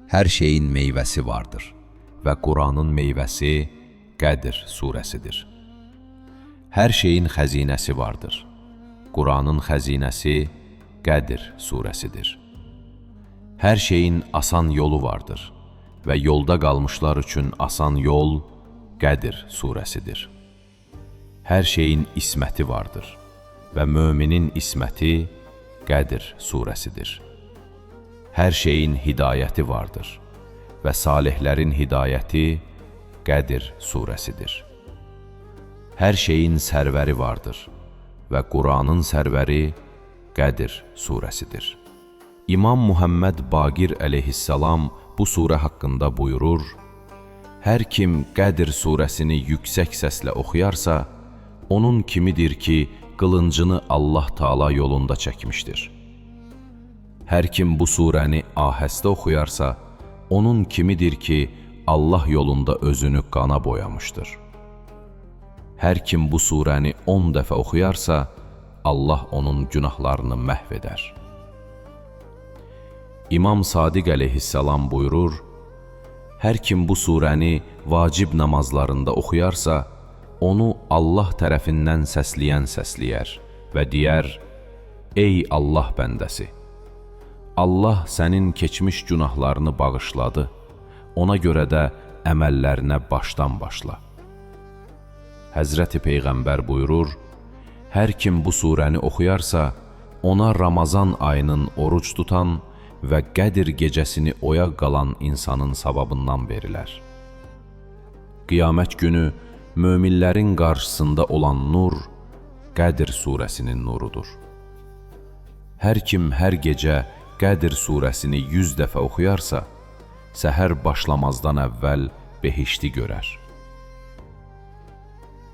Hər şeyin meyvəsi vardır və Quranın meyvəsi Qədr surəsidir. Hər şeyin xəzinəsi vardır. Quranın xəzinəsi Qədr surəsidir. Hər şeyin asan yolu vardır və yolda qalmışlar üçün asan yol Qədr surəsidir. Hər şeyin isməti vardır və möminin isməti Qədr surəsidir. Hər şeyin hidayəti vardır və salihlərin hidayəti Qədr surəsidir. Hər şeyin sərvəri vardır və Quranın sərvəri Qədr surəsidir. İmam Muhammed Baqir əleyhissalam bu surə haqqında buyurur: Hər kim Qədr surəsini yüksək səslə oxuyarsa, onun kimidir ki, qılıncını Allah Taala yolunda çəkmişdir. Hər kim bu surəni ahəstə oxuyarsa, onun kimidir ki, Allah yolunda özünü qana boyamışdır. Hər kim bu surəni 10 dəfə oxuyarsa, Allah onun günahlarını məhv edər. İmam Sadiq əleyhissalam buyurur: Hər kim bu surəni vacib namazlarında oxuyarsa, onu Allah tərəfindən səsləyən səsləyər və deyər: Ey Allah bəndəsi! Allah sənin keçmiş günahlarını bağışladı, ona görə də əməllərinə başdan başla. Həzrəti Peyğəmbər buyurur: Hər kim bu surəni oxuyarsa, ona Ramazan ayının oruç tutan və Qədr gecəsini oyaq qalan insanın savabından verilər. Qiyamət günü möminlərin qarşısında olan nur Qədr surəsinin nurudur. Hər kim hər gecə Qədr surəsini 100 dəfə oxuyarsa, səhər başlamazdan əvvəl behişti görər.